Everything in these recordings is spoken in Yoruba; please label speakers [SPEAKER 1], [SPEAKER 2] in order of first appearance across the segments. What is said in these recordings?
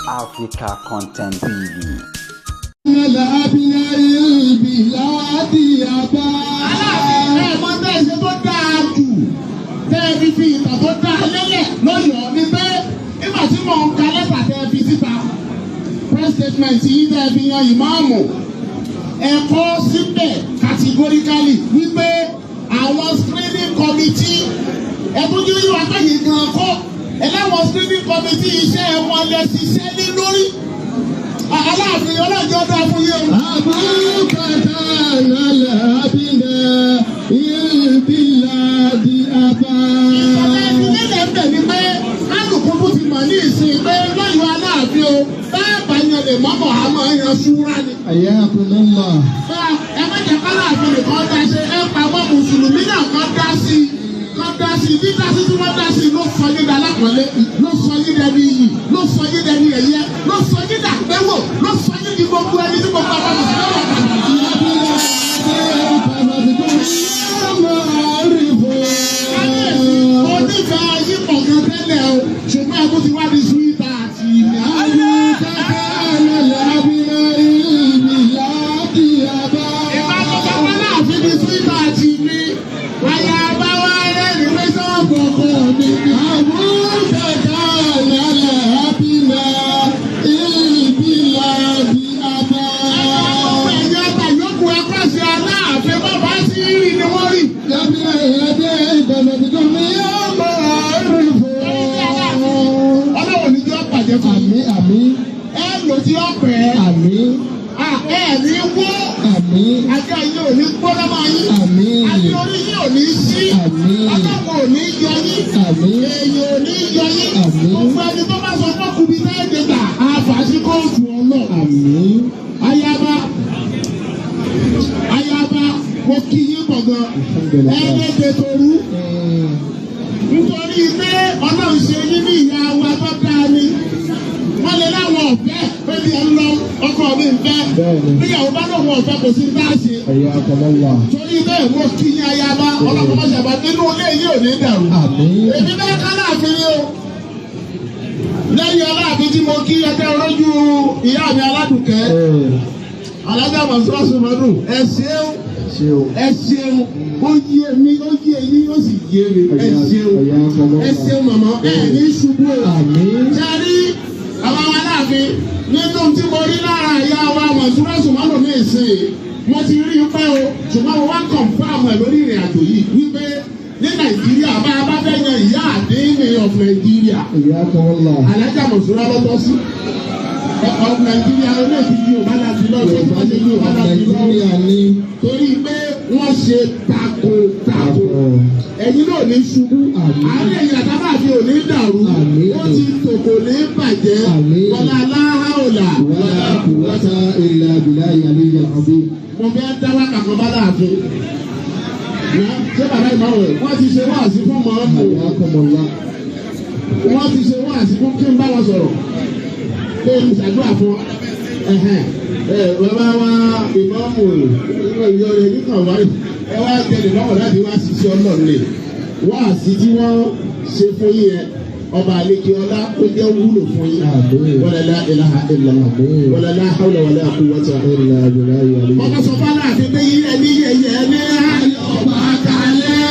[SPEAKER 1] Africa Content TV.
[SPEAKER 2] Press statement yìí tẹ́ fi yan ìmáàmù ẹ̀kọ́ síbẹ̀ categorically wípé àwọn screening committee ẹ̀tún jí yíwá káyìí gan kọ́ ẹ̀láwọn screening committee iṣẹ́ wọn lẹ ṣiṣẹ́ ní lórí aláàfin ọlọ́jọ́ dá fún yẹn. àbúkàtà nàlẹ́ àbílẹ̀ ìbílà di àbá. ìsọ̀lẹ̀ ìdílé ń bẹ̀ ni pé alùpùpù ti mọ̀ ní ìsìn pé lọ́yọ̀ aláàfin o báàbà yan lè mọ́mọ́ àmọ́ yan ṣúra ni.
[SPEAKER 3] àyà àkùnrin mọ̀.
[SPEAKER 2] ẹ má jẹ́ káláàfin nìkan dá ṣe ẹ pa àwọn mùsùlùmí náà kan dá sí dídá sí tí wọ́n dá sí ló sọ yín dalápọ̀lé ló sọ yín dẹni iyì ló sọ yín dẹni ẹ̀yẹ ló sọ yín dàgbẹ́wò ló sọ yín di gbogbo ẹni tí gbogbo àwọn mùsùlùmí wà kàkà. onífẹ̀ẹ́ ayé pọ̀ gan tẹ́lẹ̀ o ṣùgbọ́n ẹ̀kú ti wá di súwìtà àti ìyá. ìbálòpọ̀ náà fi di súwìtà àti mi wáyà abáwá ẹlẹ́rìí pé sọ́wọ́n kọ̀ọ̀kan mi ni. àbúkàtà lálẹ́ àbílà ìbílà bí abá. ẹ̀yìn ọgbà yòókù ẹgbẹ́ sí aláàfin bàbá sí rí ni wọ́n rí. lábẹ́ ẹ̀yẹ́dẹ́ ìbẹ̀rẹ̀ nìkan mi yóò mọ̀ ọ́rùn fún un. ọlọ́run ní kí wọ́n pàjẹ́ fún mi. àmín. ẹ lò tí ó pẹ́. àmín. ẹ ní wó. àmín. ajá yín ò ní gbọ́dọ̀ máa yín. àmín. àti orí yín ò ní sí. àmín. ọlọ́run ò ní yọ yín. àmín. èèyàn ò ní yọ yín. àmín. gbogbo ẹni tó bá sọ fún kubi náà dèjà àfàṣí kóòtù ọlọ́. àmín. ayaba mo kí yín gbọ̀ngàn ẹ̀ẹ́dẹ́gbẹ̀ torú nítorí pé ọlọ́run ṣe yín ní ìyá wa tó dáa ni wọ́n lè láwọn ọ̀fẹ́ pébi ẹ̀ ń lọ ọkọ mi ń fẹ́ níyàwó bá lóun ọ̀fẹ́ kò sí bá a ṣe torí bẹ́ẹ̀ mo kí yín ayaba ọlọ́run má ṣàbà nínú ilé yìí ò ní dàrú èmi bẹ́ẹ̀ ká láàfin yín o lẹ́yìn aláàfin tí mo kí ẹgbẹ́ olójú ìyá mi aládùnkẹ́ alájà mọ̀sọ́sọ mọ́dún ẹ ṣeun ó yé mi ó yé yín ó sì yé mi ẹ ṣeun màmá ẹ ní ṣubú o sẹ́rí àwọn aláàfin nínú tí mo rí lára ìyá wa mọ̀sọ́sọ mọ́dún ní ìsìn mo ti rí pé o ṣùgbọ́n mo wá kọ̀ǹfàmù ẹ̀ lórí ìrìn àjò yìí wípé ní nàìjíríà bá a bá fẹ́ yan ìyá àdéhìnì of nàìjíríà alájà mọ̀sọ́sọ lọ́tọ́ sí ọ̀pọ̀ nàìjíríà olóòtú yóò bá láti lọ́wọ́ ìpàdé yóò bá láti lọ́wọ́ torí pé wọ́n ṣe tako ẹ̀yin náà ní ṣubú àárẹ̀ ìyàtọ̀ bá fi òní dàrú wọ́n ti tòkò ní bàjẹ́ wọlé aláhàólà.
[SPEAKER 3] wàlá quwwata illa billahi aliyyil azim.
[SPEAKER 2] mo fẹ́ dáwà kàkọ́ bá láàfin ṣé bàbá ìmáwò ẹ̀ wọ́n ti ṣe wáàsí fún mọ́ọ́mù wọ́n ti ṣe wáàsí fún kí n bá wọn sọ̀rọ̀ pé ìṣàdúrà fún bàbá wa ìmáàmù ìyọ rẹ̀ nìkan wáyé ẹ wá tẹ̀lé báwọ̀ láti wá ṣiṣẹ́ ọlọ́ọ̀lẹ̀ wá sí tí wọ́n ṣe fún yín ẹ ọba àlekè ọlá ó jẹ́ wúlò fún yín wala la ilaha illallah wala la hawla wala quwwata illa billah. ọkọ sọ fún aláàfin pé yíyẹ ní yẹyẹ ní ayọ̀bá kalẹ̀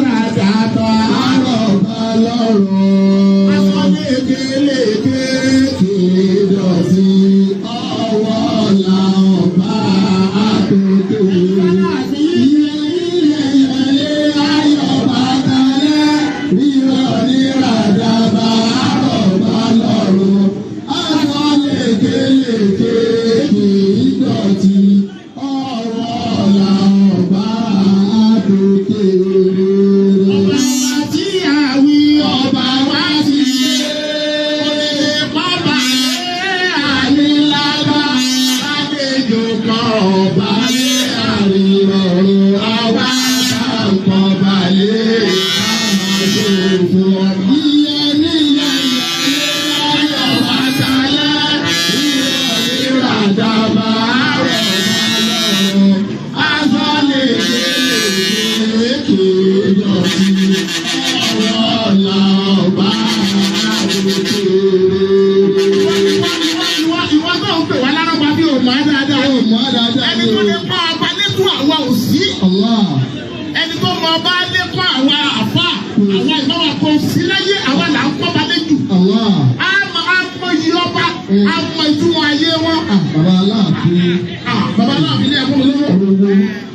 [SPEAKER 2] ràdàtọ̀ àrọ̀bá lọ́rùn.
[SPEAKER 3] Ọ̀rọ̀ ọ̀la
[SPEAKER 2] àmọ́ yìí ọba àmọ́ ìtumọ̀ ayé wọn.
[SPEAKER 3] Bàbá Aláàfin.
[SPEAKER 2] Bàbá Aláàfin ní ẹ̀kọ́ lówó.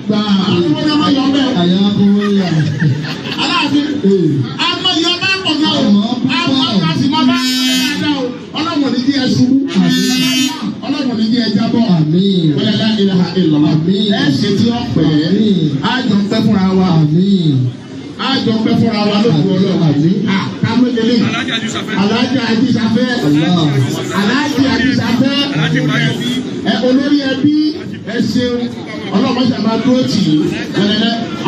[SPEAKER 3] Gba
[SPEAKER 2] àwọn ọmọdé máa yọ bẹ́ẹ̀.
[SPEAKER 3] àyà kúrò yà.
[SPEAKER 2] Aláàfin àmọ́ yìí ọba pọ̀ náà o. Àmọ́ àti mọ́ bá dáadáa o. Ọlọ́run ní kí ẹ ṣubú. Ọlọ́run ní kí ẹ jábọ̀. Wọ́n yá ilaha illallah. Ẹ ṣe tí ó pẹ́. Àjọ ń pẹ́ fúnra wa. Àjọ ń pẹ́ fúnra wa lóko ọlọ́run. Káwé lélẹ̀. Aláàjì Àjíṣafẹ́. Aláàjì Àjíṣafẹ́. Olórí ẹbí ẹ ṣeun. Ọlọ́run ṣe máa dúró tì í.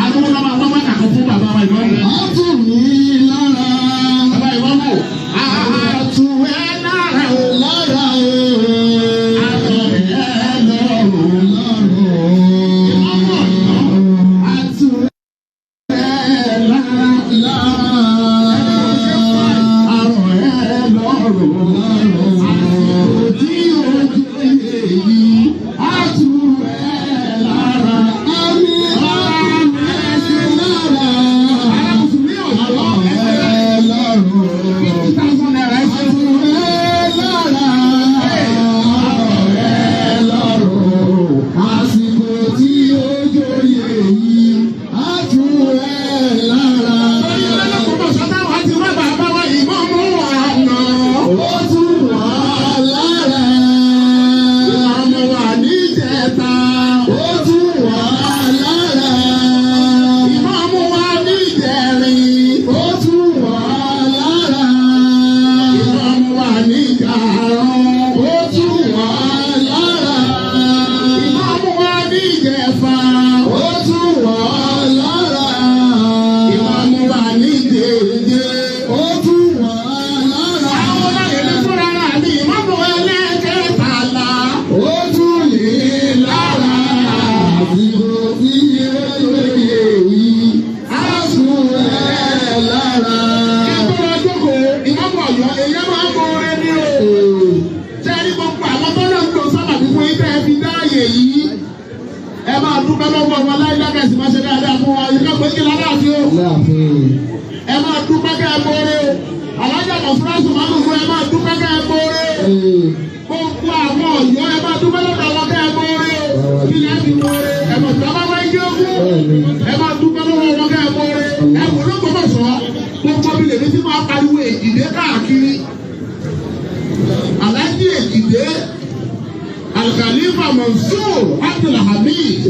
[SPEAKER 2] Àdúgbò náà máa wá kàkọ́ fún bàbá wa ìwọ́n.
[SPEAKER 3] A tún ní lára.
[SPEAKER 2] Bàbá ìwọ́n mọ̀. Àtúwẹ́ lára o.
[SPEAKER 3] Lára o.
[SPEAKER 2] Ẹ máa dúpẹ́ kẹ́ ẹ mọ́re. Alájà Mọ̀fúrásù máa ń gbọ́ ẹ máa dúpẹ́ kẹ́ ẹ mọ́re. Gbogbo àwọn ọ̀yọ́ ẹ máa dúpẹ́ lọ́dọ̀ wọn kẹ́ ẹ mọ́re. Kí ni ẹ fi mọ́re? Ẹ mọ̀ tí a bá wá igi ogún. Ẹ máa dúpẹ́ lọ́wọ́ wọn kẹ́ ẹ mọ́re. Ẹ wò ló gbọ́dọ̀ sọ. Gbogbo bí lèmi tí máa pariwo Èjìdé káàkiri. Alájì Èjìdé. Al-Khalifa Mansur Abdulhamid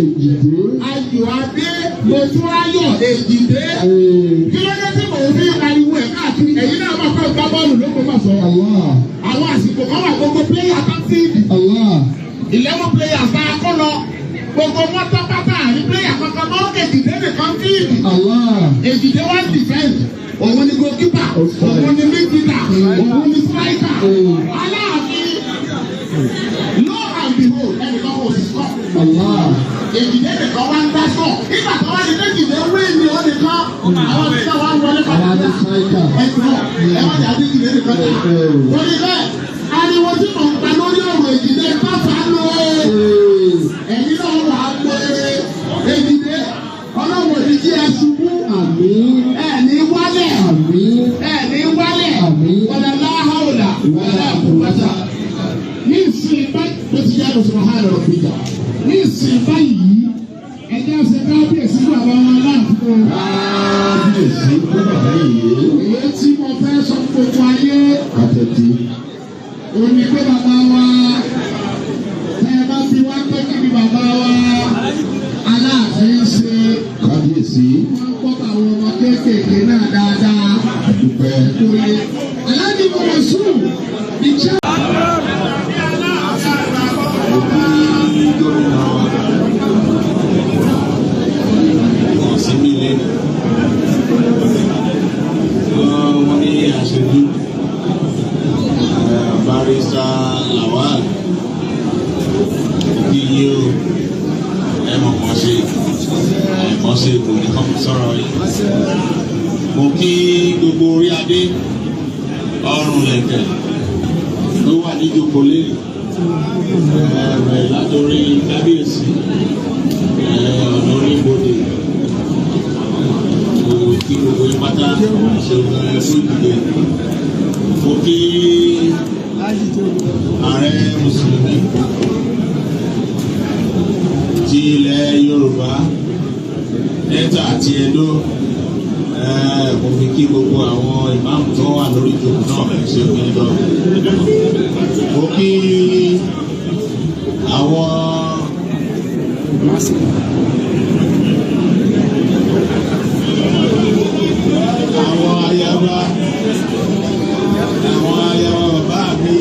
[SPEAKER 2] Ayọ̀adé Mọ̀túráyọ̀ Èjìdé. Kí ló dé tí mò ń fi ariwo ẹ̀ káàkiri? Ẹ̀yin náà máa fẹ́ gbá bọ́ọ̀lù ló kó máa sọ. Àwọn àsìkò kan wà gbogbo pléyà kan sí. 11 players bá a kọ́ lọ. Gbogbo wọn tọ́ pátá àrí pléyà kankan mọ́ Èjìdé nìkan sí. Èjìdé wá defend. Òun ni goalkeeper. Òun ni midfielder. Òun ni striker. Aláàfin. Lo and behold, ẹnìkan kò sí sọ. Èjìdé nìkan wá ń dá sọ. Nígbà tó wá ní Èjìdé wí ni ó nìkan. Àwọn ìṣẹ́ wa ń wọlé padà. Ẹ má jà sí Èjìdé nìkan dé. Torí bẹ́ẹ̀, ariwo tí mò ń pa lórí ọ̀rọ̀ Èjìdé pápá lọ. Ẹ̀yin náà wà á gbé Èjìdé. Ọlọ́run ní kí ẹ ṣubú. Ẹ̀ní wálẹ̀. Ẹ̀ní wálẹ̀. Wala la hawla wala quwwata. Ní ìsìn báyìí ló ti yá lọ́sọ̀rọ̀ ha lọ́rọ̀ gbìyà. Ní ìsìn báyìí ẹjẹ́ ṣe kábíyèsí bàbá wọn láàbùkù. Kábíyèsí bàbá yìí. Èyí tí mo fẹ́ sọ fún gbogbo ayé. Àtẹ̀tí. Òní pé bàbá wa ẹ bá fi wá pé kí ni bàbá wa Aláàfin ṣe. Kábíyèsí. Wọ́n ń kọ́ àwọn ọmọ kéékèèké náà dáadáa. Àdúpẹ́. Aláàjì Mọ̀sùn ìjẹ́.
[SPEAKER 4] Wọ́n ní aṣojú Barrister Lawal kí yí o ẹ̀mọ̀ kan ṣe ẹ̀mọ̀ ṣe kò ní kàn sọ̀rọ̀ yìí. Mo kí gbogbo orí adé ọrùn lẹ̀kẹ̀ ló wà ní ìjókòó lẹ́yìn rẹ̀ látòrí kábíyèsí ọ̀nà oníbodè. Kí gbogbo ìpátá ṣe fún ìdílé. Mo kí ààrẹ mùsùlùmí ti ilẹ̀ Yorùbá Delta àti Edo. Mo fi kí gbogbo àwọn ìmáàmù tó wà lórí ìjókòó náà ṣe òkè lọ. Mo kí àwọn ayaba bàbá mi,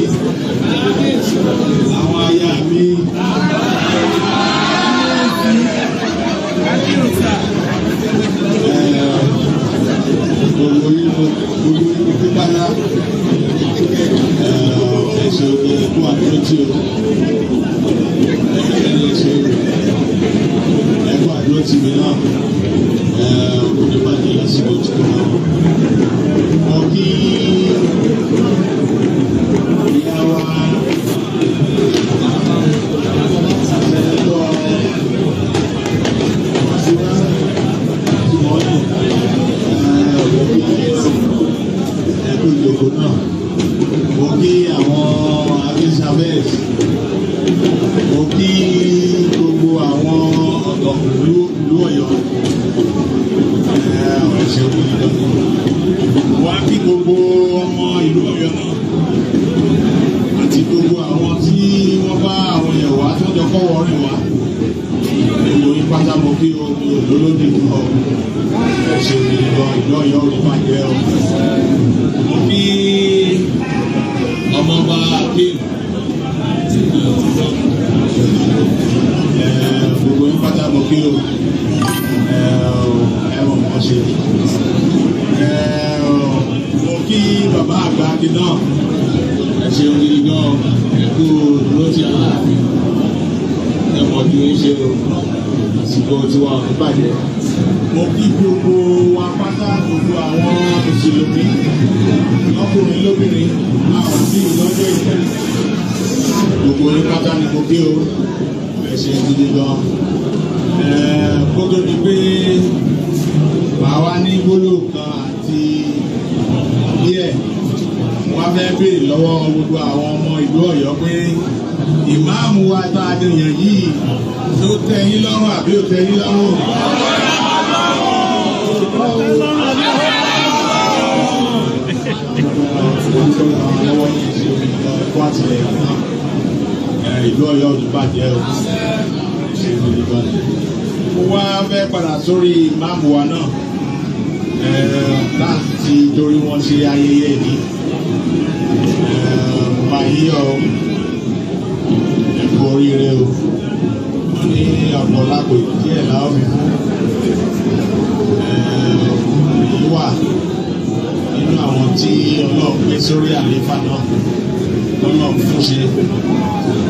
[SPEAKER 4] àwọn aya mi. Gbogbo yìí tó bára ẹ̀ṣẹ̀ òkè ẹ̀kọ́ àdúrótì o. Ẹ̀kọ́ àdúrótì mi náà kò ní bàjẹ́ lásìkò tí kò náà. Mo kí ìyá wa ìjòkó náà. Mo kí àwọn Elizabeth, mo kí gbogbo àwọn ìlú Ọ̀yọ́, ẹ̀ṣẹ̀ òkú ìdánwò. Wá kí gbogbo ọmọ ìlú Ọ̀yọ́ náà àti gbogbo àwọn tí wọ́n bá àwọn èèyàn wá tó jọ kọ́wọ́ rìn wá. Èlò yín pátá mo kí omi òdòlódì fún ọ. Ẹ̀ṣẹ̀ òkú ìlú Ọ̀yọ́ ò ní bàjẹ́ ọ. Mo kí ọmọọba Akeem, gbogbo yín pátá mo kí o, ẹ̀wọ̀n kan ṣe. Mo kí bàbá àgbà Akin náà, ẹ ṣeun gidi gan, ẹ kú dúró ti Aláàfin, ẹ mọ̀ ju ń ṣe o, àsìkò tiwa ò ní bàjẹ́. Mo kí gbogbo wa pátá, gbogbo àwọn mùsùlùmí lọ́kùnrin lóbìnrin, àwọn bí ìlọ́jọ́ ìfẹ́. Gbogbo ní pátá ni mo kí o, ẹ ṣe gidi gan. Kó tó di pé màá wá ní gbólóhùn kan àti díẹ̀, wọ́n fẹ́ béèrè lọ́wọ́ gbogbo àwọn ọmọ ìlú Ọ̀yọ́ pé ìmáàmù wa tá a dèèyàn yìí tó tẹ́ yín lọ́rùn àbí ò tẹ́ yín lọ́rùn. Ìlú Ọ̀yọ́ ò ní bàjẹ́ o. Mo wá fẹ́ padà sórí ìmáàmù wa náà láti torí wọ́n ṣe ayẹyẹ ní báyìí ọ ẹ̀kọ́ oríire o. Wọ́n ní ọ̀pọ̀lápọ̀ díẹ̀ láwọn mi fún èyí wà nínú àwọn tí Ọlọ́run gbé sórí àlééfà náà Ọlọ́run fún ṣe.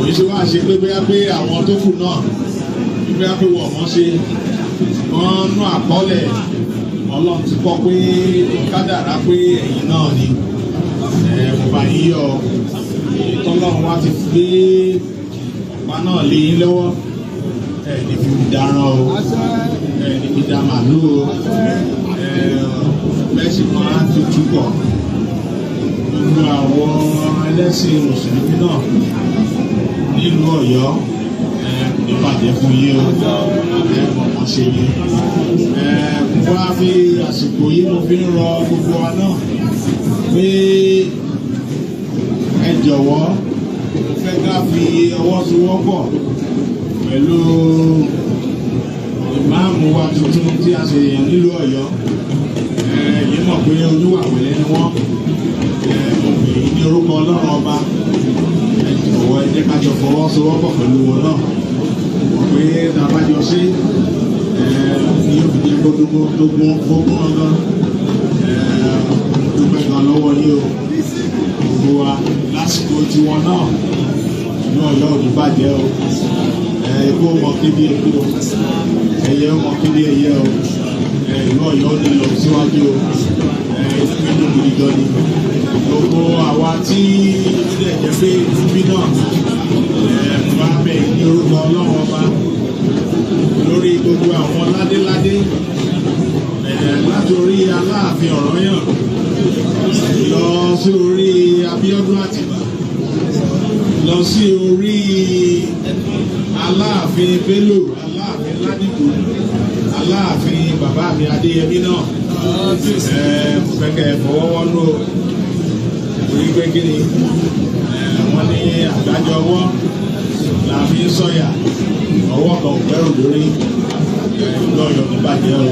[SPEAKER 4] Òyìn ṣe wá ṣe pé bóyá pé àwọn tó kù náà bóyá pé wọ́n mọ̀ ṣe wọ́n nú àkọọ́lẹ̀ Ọlọ́run ti kọ́ pé kádàrá pé ẹ̀yin náà ni bàbá yìí yọ tọ́lọ́run wá ti gbé ọ̀pá náà lé yín lọ́wọ́ ní fi darán o ní fi da màlúù o bẹ́ẹ̀ sì máa tutù pọ̀ gbogbo àwọn ẹlẹ́sìn mùsùlùmí náà nílùú Ọ̀yọ́ ní bàjẹ́ fún yín o ọmọ ṣe ni wá fi àsìkò yìí mo fi ń rọ gbogbo wa náà pé ẹ jọ̀wọ́ mo fẹ́ ká fi ọwọ́ sowọ́pọ̀ pẹ̀lú ìmáàmù wa tuntun tí a ṣe yàn nílùú Ọ̀yọ́ yìí mọ̀ pé oníwà pẹ̀lẹ́ ni wọ́n ní orúkọ Ọlọ́run ọba ẹ jọ̀wọ́ ẹ jẹ́ ká jọ fọwọ́sowọ́pọ̀ pẹ̀lú wọn náà wọ́n pé tàbájọ sí yóò fi jẹ́ tó gún ọgán dúpẹ́ gan lọ́wọ́ yìí o gbogbo wa lásìkò tiwọn náà inú Ọ̀yọ́ ò ní bàjẹ́ o ikú ọmọ kéde ikú o ẹyẹ ọmọ kéde ẹyẹ o inú Ọ̀yọ́ ò ní lọ síwájú o inú gidi gan ni gbogbo àwa tí ó dẹ̀ jẹ́ pé ibi náà bá bẹ̀ ní orúkọ Ọlọ́run ọba lórí gbogbo àwọn ládéládé látòrí Aláàfin Ọ̀rànyàn lọ sí orí Abíọ́dún Àtìbà, lọ sí orí Aláàfin Bello, Aláàfin Ládìpọ̀, Aláàfin bàbá mi Adéyẹmí náà. Mo fẹ́ kẹ́ ẹ fọwọ́wọ́ lò orí pé kí ni wọ́n ní àgbájọ ọwọ́ la fi ń sọ̀yà, ọwọ́ kan ò gbẹ́rù lórí lọ́yọ̀ tó bàjẹ́ o,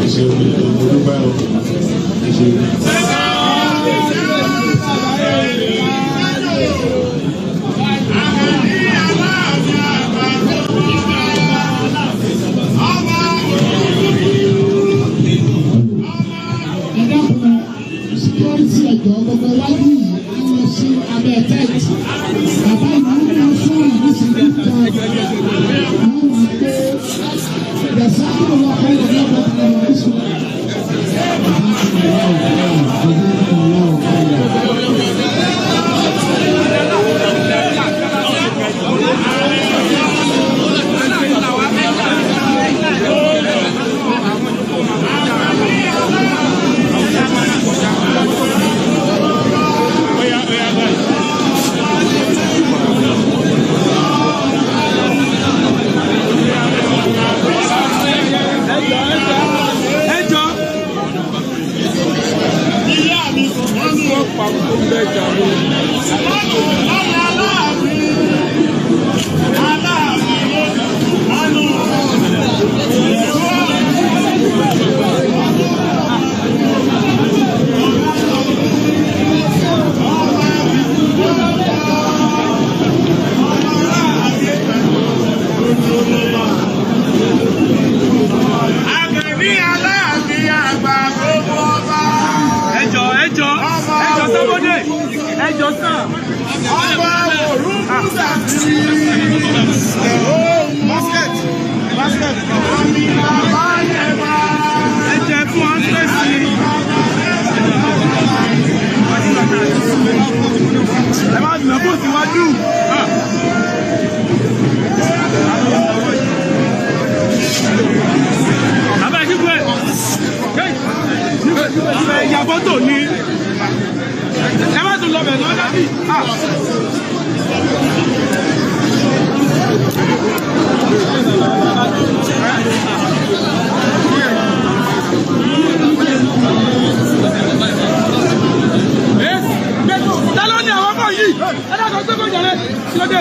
[SPEAKER 4] ẹ ṣe olùdókòwò o, ẹ ṣe.
[SPEAKER 2] Security ẹ̀jọ̀ gbogbo wájú yìí á lọ sí abẹ́ tẹ́ẹ̀tì. Bàbá ìlú ní sọ̀rọ̀ ní sìnkú kan. Àwọn àgbẹ̀ ìdẹ̀sáàbò wà pẹ̀lú ọ̀dọ́ kan ní sọ̀rọ̀.
[SPEAKER 5] Ẹ dákọ̀ gbé bọ́jà rẹ̀, kí ló dé?